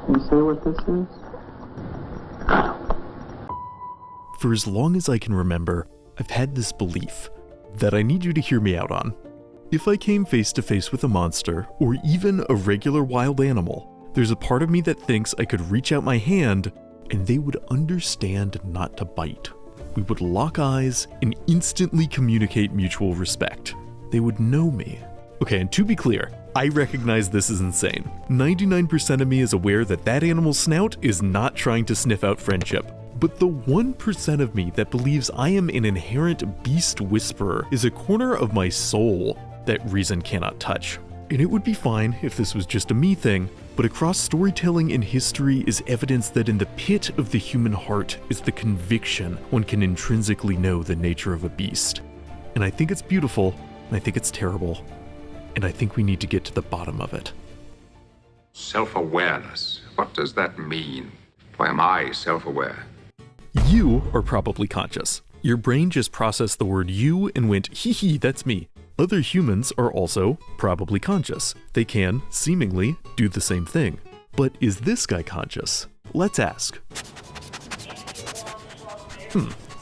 Can you say what this is? For as long as I can remember, I've had this belief that I need you to hear me out on. If I came face to face with a monster, or even a regular wild animal, there's a part of me that thinks I could reach out my hand and they would understand not to bite. We would lock eyes and instantly communicate mutual respect. They would know me. Okay, and to be clear, I recognize this is insane. 99% of me is aware that that animal's snout is not trying to sniff out friendship. But the 1% of me that believes I am an inherent beast whisperer is a corner of my soul that reason cannot touch. And it would be fine if this was just a me thing, but across storytelling and history is evidence that in the pit of the human heart is the conviction one can intrinsically know the nature of a beast. And I think it's beautiful, and I think it's terrible, and I think we need to get to the bottom of it. Self-awareness. What does that mean? Why am I self-aware? You are probably conscious. Your brain just processed the word you and went, hee hee, that's me. Other humans are also probably conscious. They can, seemingly, do the same thing. But is this guy conscious? Let's ask.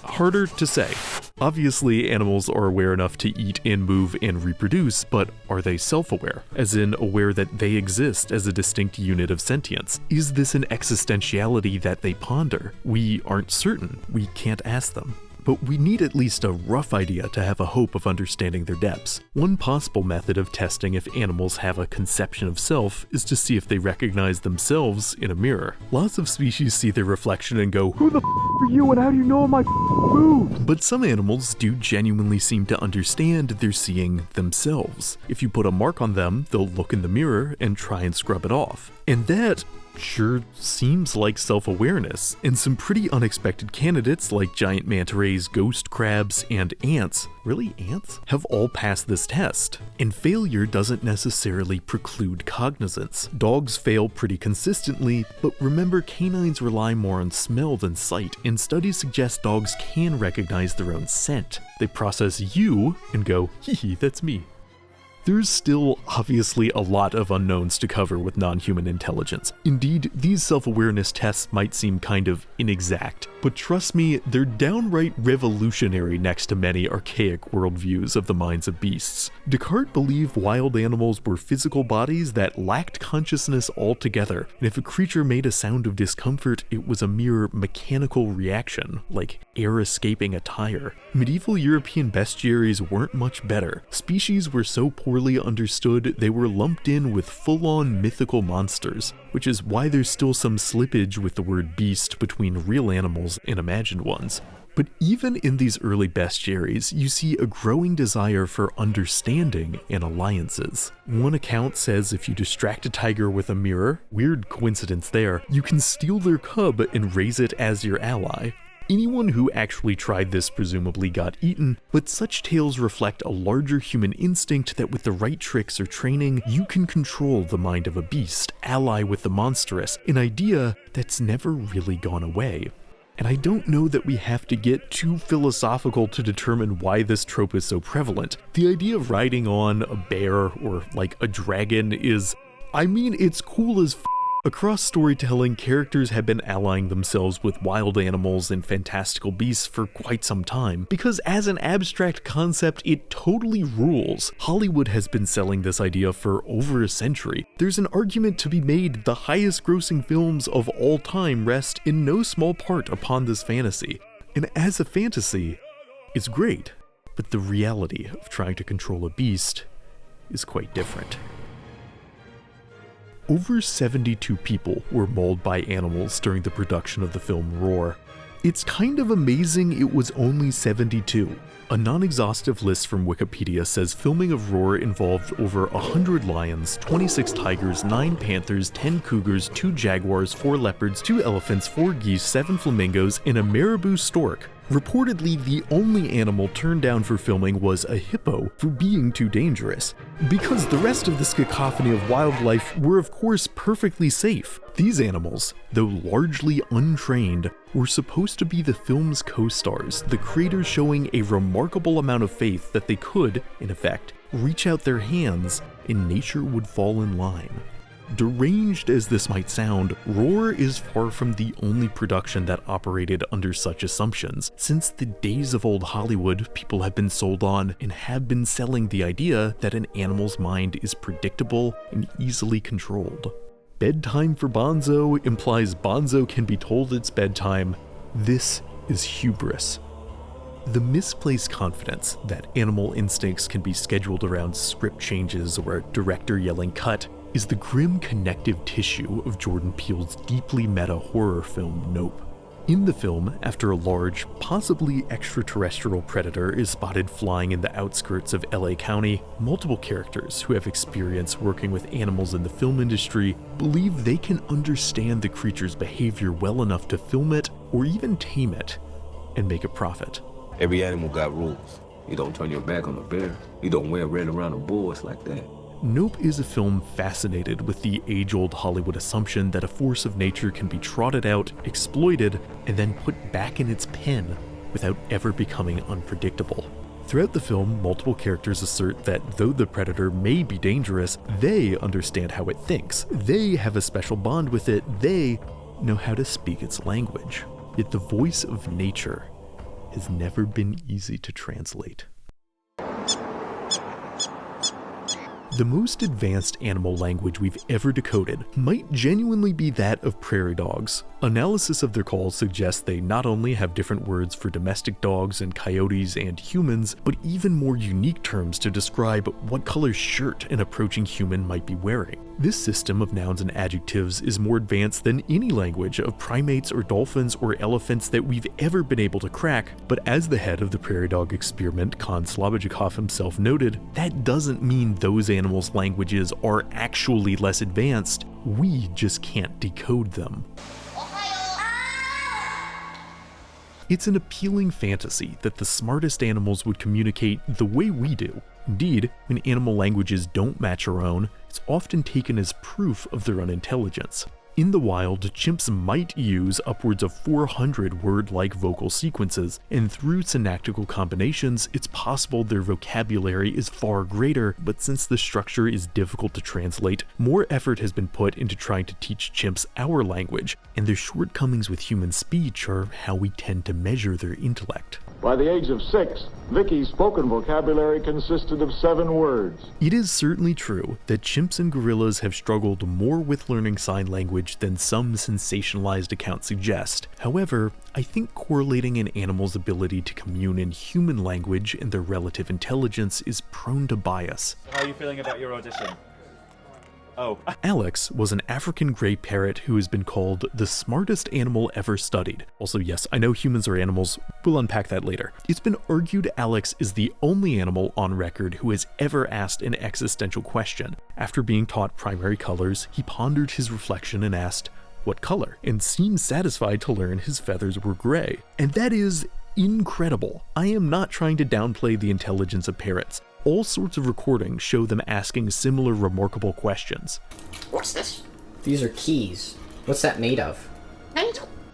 Harder to say. Obviously, animals are aware enough to eat and move and reproduce, but are they self-aware? As in, aware that they exist as a distinct unit of sentience? Is this an existentiality that they ponder? We aren't certain. We can't ask them. But we need at least a rough idea to have a hope of understanding their depths. One possible method of testing if animals have a conception of self is to see if they recognize themselves in a mirror. Lots of species see their reflection and go, "Who the f are you and how do you know my moves?" But some animals do genuinely seem to understand they're seeing themselves. If you put a mark on them, they'll look in the mirror and try and scrub it off. And that sure seems like self-awareness, and some pretty unexpected candidates like giant manta rays, ghost crabs, and ants, really ants, have all passed this test. And failure doesn't necessarily preclude cognizance. Dogs fail pretty consistently, but remember canines rely more on smell than sight, and studies suggest dogs can recognize their own scent. They process you and go, hee hee, that's me. There's still obviously a lot of unknowns to cover with non-human intelligence. Indeed, these self-awareness tests might seem kind of inexact, but trust me, they're downright revolutionary next to many archaic worldviews of the minds of beasts. Descartes believed wild animals were physical bodies that lacked consciousness altogether, and if a creature made a sound of discomfort, it was a mere mechanical reaction, like air escaping a tire. Medieval European bestiaries weren't much better. Species were so poorly understood, they were lumped in with full-on mythical monsters, which is why there's still some slippage with the word beast between real animals and imagined ones. But even in these early bestiaries, you see a growing desire for understanding and alliances. One account says if you distract a tiger with a mirror, weird coincidence there, you can steal their cub and raise it as your ally. Anyone who actually tried this presumably got eaten, but such tales reflect a larger human instinct that with the right tricks or training, you can control the mind of a beast, ally with the monstrous, an idea that's never really gone away. And I don't know that we have to get too philosophical to determine why this trope is so prevalent. The idea of riding on a bear or like a dragon is, I mean, it's cool as f. Across storytelling, characters have been allying themselves with wild animals and fantastical beasts for quite some time, because as an abstract concept, it totally rules. Hollywood has been selling this idea for over a century. There's an argument to be made the highest grossing films of all time rest in no small part upon this fantasy. And as a fantasy, it's great, but the reality of trying to control a beast is quite different. Over 72 people were mauled by animals during the production of the film Roar. It's kind of amazing it was only 72. A non-exhaustive list from Wikipedia says filming of Roar involved over 100 lions, 26 tigers, 9 panthers, 10 cougars, 2 jaguars, 4 leopards, 2 elephants, 4 geese, 7 flamingos, and a marabou stork. Reportedly, the only animal turned down for filming was a hippo for being too dangerous, because the rest of this cacophony of wildlife were of course perfectly safe. These animals, though largely untrained, were supposed to be the film's co-stars, the creators showing a remarkable amount of faith that they could, in effect, reach out their hands and nature would fall in line. Deranged as this might sound, Roar is far from the only production that operated under such assumptions. Since the days of old Hollywood, people have been sold on and have been selling the idea that an animal's mind is predictable and easily controlled. Bedtime for Bonzo implies Bonzo can be told it's bedtime. This is hubris. The misplaced confidence that animal instincts can be scheduled around script changes or a director yelling cut is the grim connective tissue of Jordan Peele's deeply meta horror film Nope. In the film, after a large, possibly extraterrestrial predator is spotted flying in the outskirts of LA County, multiple characters who have experience working with animals in the film industry believe they can understand the creature's behavior well enough to film it or even tame it and make a profit. Every animal got rules. You don't turn your back on a bear. You don't wear red around a bull. It's like that. Nope is a film fascinated with the age-old Hollywood assumption that a force of nature can be trotted out, exploited, and then put back in its pen without ever becoming unpredictable. Throughout the film, multiple characters assert that though the predator may be dangerous, they understand how it thinks. They have a special bond with it. They know how to speak its language. Yet the voice of nature has never been easy to translate. The most advanced animal language we've ever decoded might genuinely be that of prairie dogs. Analysis of their calls suggests they not only have different words for domestic dogs and coyotes and humans, but even more unique terms to describe what color shirt an approaching human might be wearing. This system of nouns and adjectives is more advanced than any language of primates or dolphins or elephants that we've ever been able to crack, but as the head of the prairie dog experiment, Kon Slobodchikov himself noted, that doesn't mean those animals' languages are actually less advanced, we just can't decode them. It's an appealing fantasy that the smartest animals would communicate the way we do. Indeed, when animal languages don't match our own, it's often taken as proof of their unintelligence. In the wild, chimps might use upwards of 400 word-like vocal sequences, and through synactical combinations, it's possible their vocabulary is far greater, but since the structure is difficult to translate, more effort has been put into trying to teach chimps our language, and their shortcomings with human speech are how we tend to measure their intellect. By the age of 6, Vicky's spoken vocabulary consisted of 7 words. It is certainly true that chimps and gorillas have struggled more with learning sign language than some sensationalized accounts suggest. However, I think correlating an animal's ability to commune in human language and their relative intelligence is prone to bias. How are you feeling about your audition? Oh. Alex was an African gray parrot who has been called the smartest animal ever studied. Also, yes, I know humans are animals. We'll unpack that later. It's been argued Alex is the only animal on record who has ever asked an existential question. After being taught primary colors, he pondered his reflection and asked, "What color?" and seemed satisfied to learn his feathers were gray. And that is incredible. I am not trying to downplay the intelligence of parrots. All sorts of recordings show them asking similar remarkable questions. What's this? These are keys. What's that made of?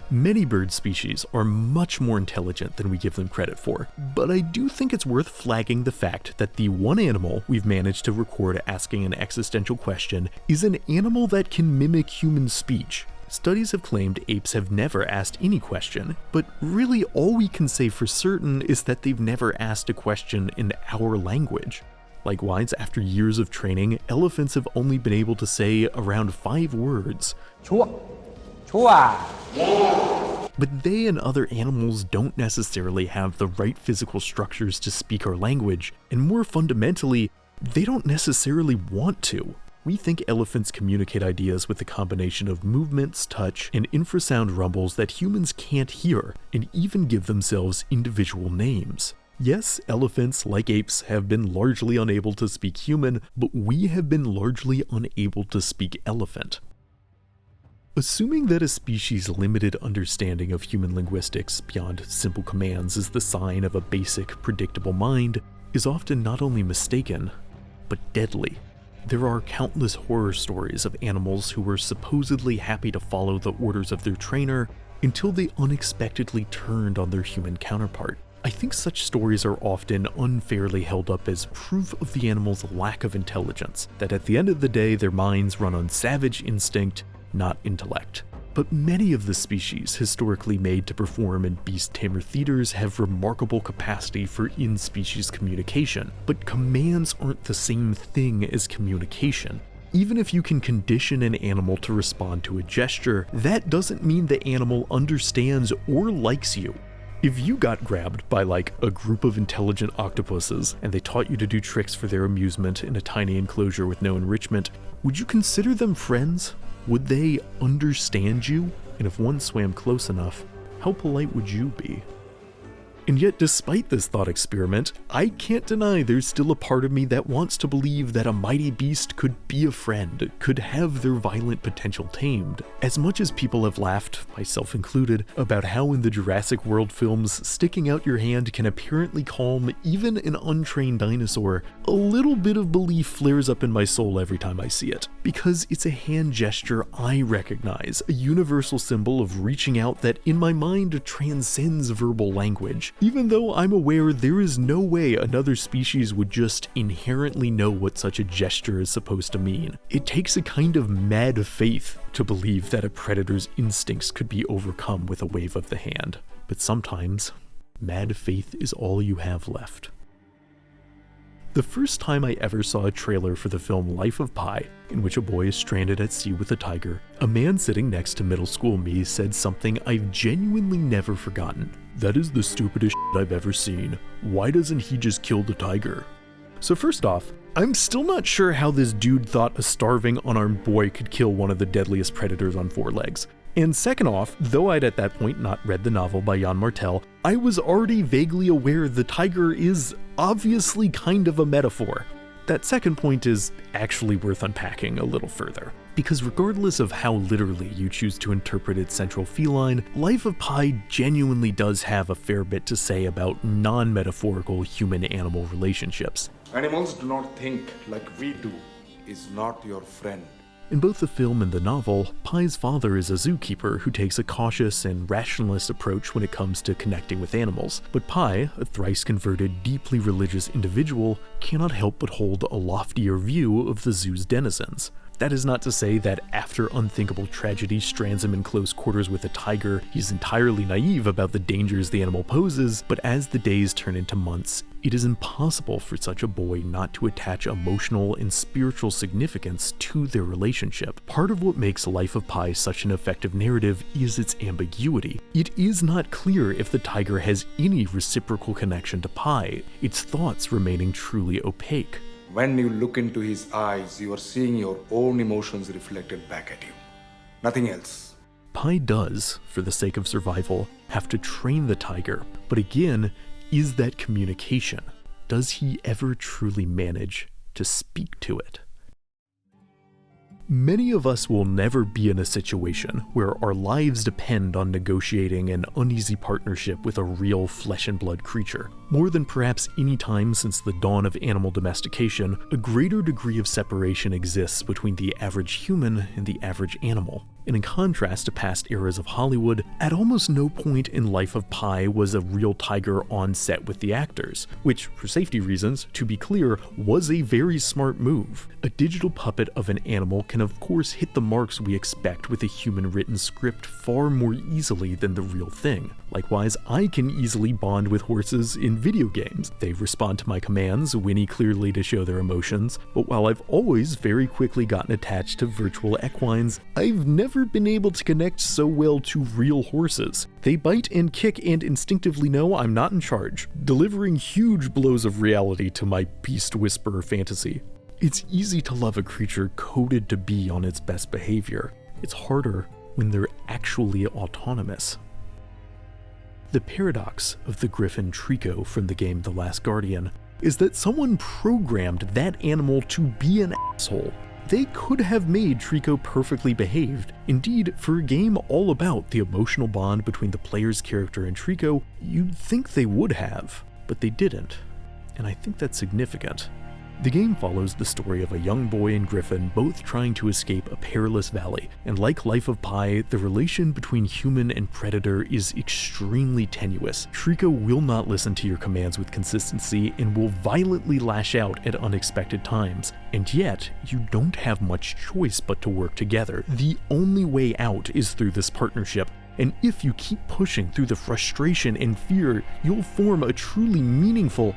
Many bird species are much more intelligent than we give them credit for, but I do think it's worth flagging the fact that the one animal we've managed to record asking an existential question is an animal that can mimic human speech. Studies have claimed apes have never asked any question, but really all we can say for certain is that they've never asked a question in our language. Likewise, after years of training, elephants have only been able to say around 5 words. But they and other animals don't necessarily have the right physical structures to speak our language, and more fundamentally, they don't necessarily want to. We think elephants communicate ideas with a combination of movements, touch, and infrasound rumbles that humans can't hear, and even give themselves individual names. Yes, elephants, like apes, have been largely unable to speak human, but we have been largely unable to speak elephant. Assuming that a species' limited understanding of human linguistics beyond simple commands is the sign of a basic, predictable mind is often not only mistaken, but deadly. There are countless horror stories of animals who were supposedly happy to follow the orders of their trainer until they unexpectedly turned on their human counterpart. I think such stories are often unfairly held up as proof of the animal's lack of intelligence, that at the end of the day their minds run on savage instinct, not intellect. But many of the species historically made to perform in beast tamer theaters have remarkable capacity for in-species communication, but commands aren't the same thing as communication. Even if you can condition an animal to respond to a gesture, that doesn't mean the animal understands or likes you. If you got grabbed by like a group of intelligent octopuses and they taught you to do tricks for their amusement in a tiny enclosure with no enrichment, would you consider them friends? Would they understand you? And if one swam close enough, how polite would you be? And yet, despite this thought experiment, I can't deny there's still a part of me that wants to believe that a mighty beast could be a friend, could have their violent potential tamed. As much as people have laughed, myself included, about how in the Jurassic World films, sticking out your hand can apparently calm even an untrained dinosaur, a little bit of belief flares up in my soul every time I see it. Because it's a hand gesture I recognize, a universal symbol of reaching out that in my mind transcends verbal language. Even though I'm aware there is no way another species would just inherently know what such a gesture is supposed to mean. It takes a kind of mad faith to believe that a predator's instincts could be overcome with a wave of the hand. But sometimes, mad faith is all you have left. The first time I ever saw a trailer for the film Life of Pi, in which a boy is stranded at sea with a tiger, a man sitting next to middle school me said something I've genuinely never forgotten. "That is the stupidest shit I've ever seen. Why doesn't he just kill the tiger?" So first off, I'm still not sure how this dude thought a starving, unarmed boy could kill one of the deadliest predators on four legs. And second off, though I'd at that point not read the novel by Jan Martel, I was already vaguely aware the tiger is obviously kind of a metaphor. That second point is actually worth unpacking a little further, because regardless of how literally you choose to interpret its central feline, Life of Pi genuinely does have a fair bit to say about non-metaphorical human-animal relationships. Animals do not think like we do, is not your friend. In both the film and the novel, Pi's father is a zookeeper who takes a cautious and rationalist approach when it comes to connecting with animals, but Pi, a thrice-converted, deeply religious individual, cannot help but hold a loftier view of the zoo's denizens. That is not to say that after unthinkable tragedy strands him in close quarters with a tiger, he's entirely naive about the dangers the animal poses, but as the days turn into months, it is impossible for such a boy not to attach emotional and spiritual significance to their relationship. Part of what makes Life of Pi such an effective narrative is its ambiguity. It is not clear if the tiger has any reciprocal connection to Pi, its thoughts remaining truly opaque. When you look into his eyes, you are seeing your own emotions reflected back at you. Nothing else. Pi does, for the sake of survival, have to train the tiger, but again, is that communication? Does he ever truly manage to speak to it? Many of us will never be in a situation where our lives depend on negotiating an uneasy partnership with a real flesh and blood creature. More than perhaps any time since the dawn of animal domestication, a greater degree of separation exists between the average human and the average animal. And in contrast to past eras of Hollywood, at almost no point in Life of Pi was a real tiger on set with the actors, which, for safety reasons, to be clear, was a very smart move. A digital puppet of an animal can of course hit the marks we expect with a human-written script far more easily than the real thing. Likewise, I can easily bond with horses in video games. They respond to my commands, whinny clearly to show their emotions, but while I've always very quickly gotten attached to virtual equines, I've never been able to connect so well to real horses. They bite and kick and instinctively know I'm not in charge, delivering huge blows of reality to my beast whisperer fantasy. It's easy to love a creature coded to be on its best behavior. It's harder when they're actually autonomous. The paradox of the griffin Trico from the game The Last Guardian is that someone programmed that animal to be an asshole. They could have made Trico perfectly behaved. Indeed, for a game all about the emotional bond between the player's character and Trico, you'd think they would have, but they didn't. And I think that's significant. The game follows the story of a young boy and griffin both trying to escape a perilous valley, and like Life of Pi, the relation between human and predator is extremely tenuous. Trico will not listen to your commands with consistency and will violently lash out at unexpected times, and yet you don't have much choice but to work together. The only way out is through this partnership, and if you keep pushing through the frustration and fear, you'll form a truly meaningful...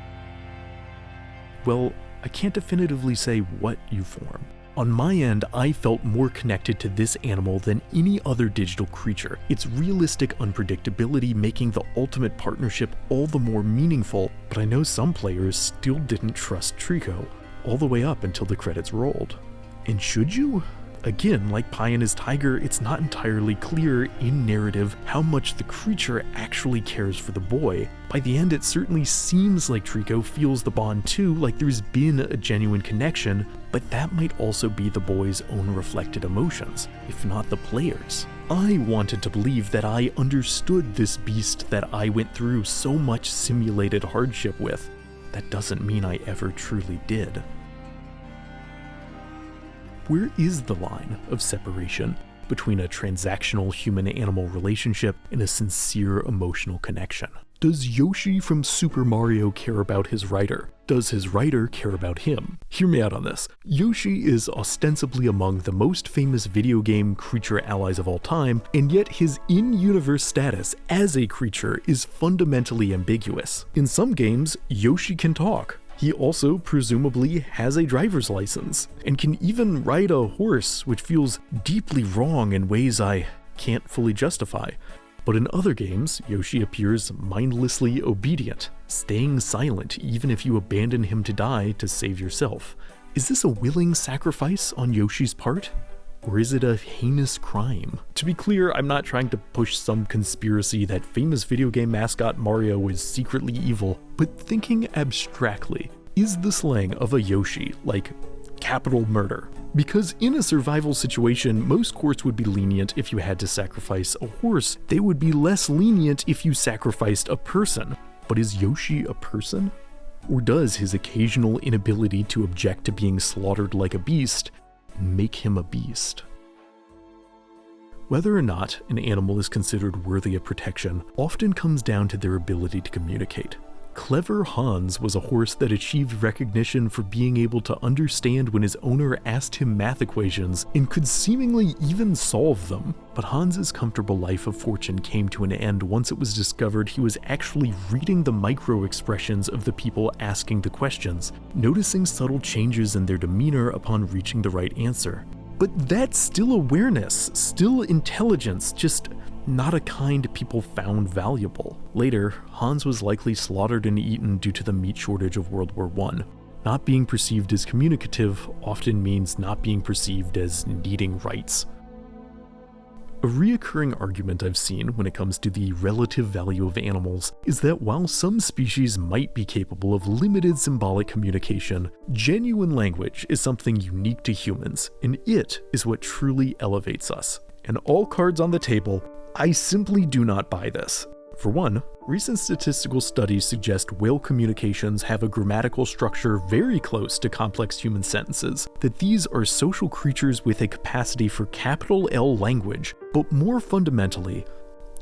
Well, I can't definitively say what you form. On my end, I felt more connected to this animal than any other digital creature, its realistic unpredictability making the ultimate partnership all the more meaningful, but I know some players still didn't trust Trico, all the way up until the credits rolled. And should you? Again, like Pi and his tiger, it's not entirely clear in narrative how much the creature actually cares for the boy. By the end, it certainly seems like Trico feels the bond too, like there's been a genuine connection, but that might also be the boy's own reflected emotions, if not the player's. I wanted to believe that I understood this beast that I went through so much simulated hardship with. That doesn't mean I ever truly did. Where is the line of separation between a transactional human-animal relationship and a sincere emotional connection? Does Yoshi from Super Mario care about his writer? Does his writer care about him? Hear me out on this. Yoshi is ostensibly among the most famous video game creature allies of all time, and yet his in-universe status as a creature is fundamentally ambiguous. In some games, Yoshi can talk. He also presumably has a driver's license, and can even ride a horse, which feels deeply wrong in ways I can't fully justify. But in other games, Yoshi appears mindlessly obedient, staying silent even if you abandon him to die to save yourself. Is this a willing sacrifice on Yoshi's part? Or is it a heinous crime? To be clear, I'm not trying to push some conspiracy that famous video game mascot Mario is secretly evil, but thinking abstractly, is the slaying of a Yoshi like capital murder? Because in a survival situation, most courts would be lenient if you had to sacrifice a horse. They would be less lenient if you sacrificed a person. But is Yoshi a person? Or does his occasional inability to object to being slaughtered like a beast make him a beast? Whether or not an animal is considered worthy of protection often comes down to their ability to communicate. Clever Hans was a horse that achieved recognition for being able to understand when his owner asked him math equations and could seemingly even solve them. But Hans's comfortable life of fortune came to an end once it was discovered he was actually reading the micro-expressions of the people asking the questions, noticing subtle changes in their demeanor upon reaching the right answer. But that's still awareness, still intelligence, just not a kind people found valuable. Later, Hans was likely slaughtered and eaten due to the meat shortage of World War I. Not being perceived as communicative often means not being perceived as needing rights. A reoccurring argument I've seen when it comes to the relative value of animals is that while some species might be capable of limited symbolic communication, genuine language is something unique to humans, and it is what truly elevates us. And all cards on the table, I simply do not buy this. For one, recent statistical studies suggest whale communications have a grammatical structure very close to complex human sentences, that these are social creatures with a capacity for capital L language, but more fundamentally,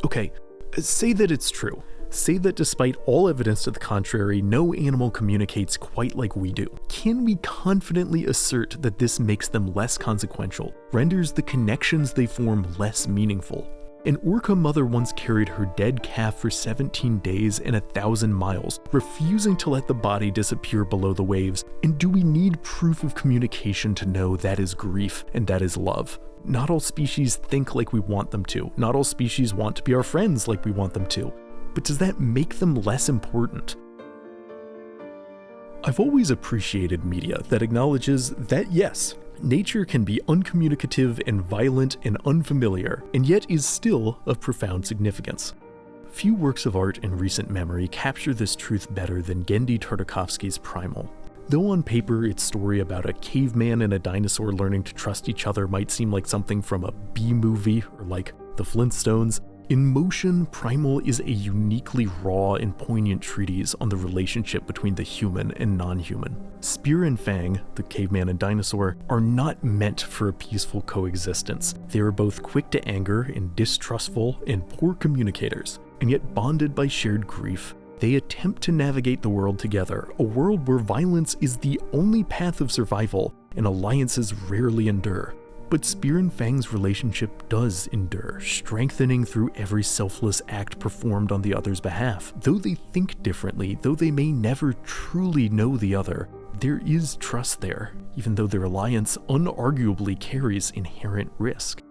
okay, say that it's true. Say that despite all evidence to the contrary, no animal communicates quite like we do. Can we confidently assert that this makes them less consequential, renders the connections they form less meaningful? An orca mother once carried her dead calf for 17 days and 1,000 miles, refusing to let the body disappear below the waves. And do we need proof of communication to know that is grief and that is love? Not all species think like we want them to. Not all species want to be our friends like we want them to. But does that make them less important? I've always appreciated media that acknowledges that yes, nature can be uncommunicative and violent and unfamiliar, and yet is still of profound significance. Few works of art in recent memory capture this truth better than Genndy Tartakovsky's Primal. Though on paper its story about a caveman and a dinosaur learning to trust each other might seem like something from a B-movie or like The Flintstones, In Motion, Primal is a uniquely raw and poignant treatise on the relationship between the human and non-human. Spear and Fang, the caveman and dinosaur, are not meant for a peaceful coexistence. They are both quick to anger and distrustful and poor communicators, and yet bonded by shared grief. They attempt to navigate the world together, a world where violence is the only path of survival and alliances rarely endure. But Spear and Fang's relationship does endure, strengthening through every selfless act performed on the other's behalf. Though they think differently, though they may never truly know the other, there is trust there, even though their alliance unarguably carries inherent risk.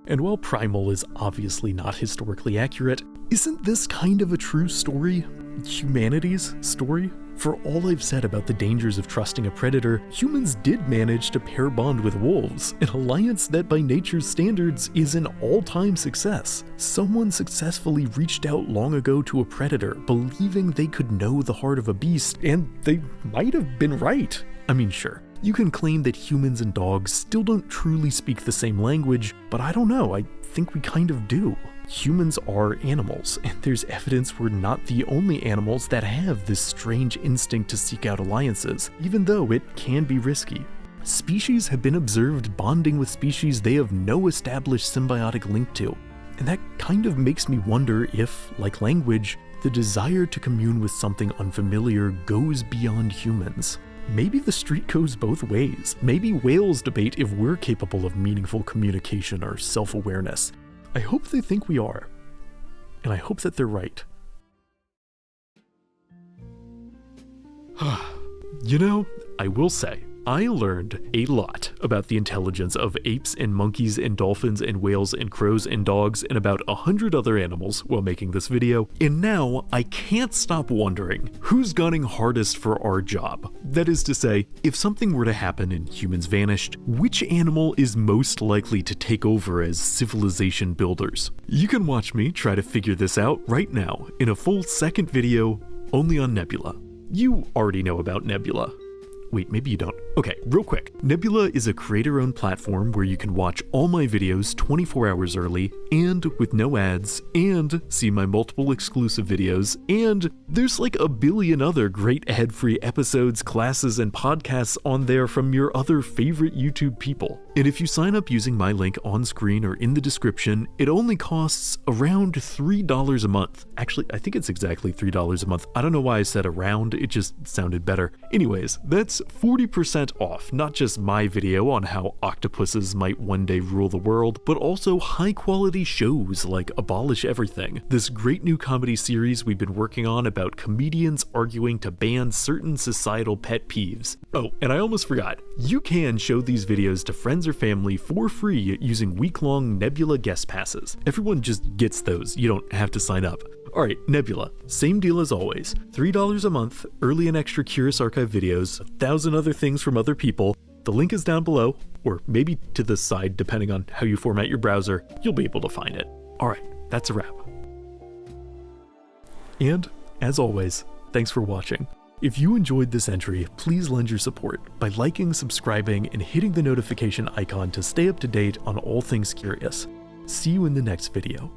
And while Primal is obviously not historically accurate, isn't this kind of a true story? Humanity's story? For all I've said about the dangers of trusting a predator, humans did manage to pair bond with wolves, an alliance that by nature's standards is an all-time success. Someone successfully reached out long ago to a predator, believing they could know the heart of a beast, and they might have been right. I mean, sure, you can claim that humans and dogs still don't truly speak the same language, but I don't know, I think we kind of do. Humans are animals, and there's evidence we're not the only animals that have this strange instinct to seek out alliances, even though it can be risky. Species have been observed bonding with species they have no established symbiotic link to, and that kind of makes me wonder if, like language, the desire to commune with something unfamiliar goes beyond humans. Maybe the street goes both ways. Maybe whales debate if we're capable of meaningful communication or self-awareness. I hope they think we are, and I hope that they're right. You know, I will say, I learned a lot about the intelligence of apes and monkeys and dolphins and whales and crows and dogs and about 100 other animals while making this video, and now I can't stop wondering who's gunning hardest for our job. That is to say, if something were to happen and humans vanished, which animal is most likely to take over as civilization builders? You can watch me try to figure this out right now in a full second video only on Nebula. You already know about Nebula. Wait, maybe you don't. Okay, real quick. Nebula is a creator-owned platform where you can watch all my videos 24 hours early and with no ads and see my multiple exclusive videos, and there's like a billion other great ad-free episodes, classes, and podcasts on there from your other favorite YouTube people. And if you sign up using my link on screen or in the description, it only costs around $3 a month. Actually, I think it's exactly $3 a month. I don't know why I said around, it just sounded better. Anyways, that's 40% off, not just my video on how octopuses might one day rule the world, but also high quality shows like Abolish Everything, this great new comedy series we've been working on about comedians arguing to ban certain societal pet peeves. Oh, and I almost forgot, you can show these videos to friends or family for free using week-long Nebula guest passes. Everyone just gets those, you don't have to sign up. Alright, Nebula, same deal as always. $3 a month, early and extra Curious Archive videos, 1,000 other things from other people. The link is down below, or maybe to the side depending on how you format your browser. You'll be able to find it. Alright, that's a wrap. And, as always, thanks for watching. If you enjoyed this entry, please lend your support by liking, subscribing, and hitting the notification icon to stay up to date on all things curious. See you in the next video.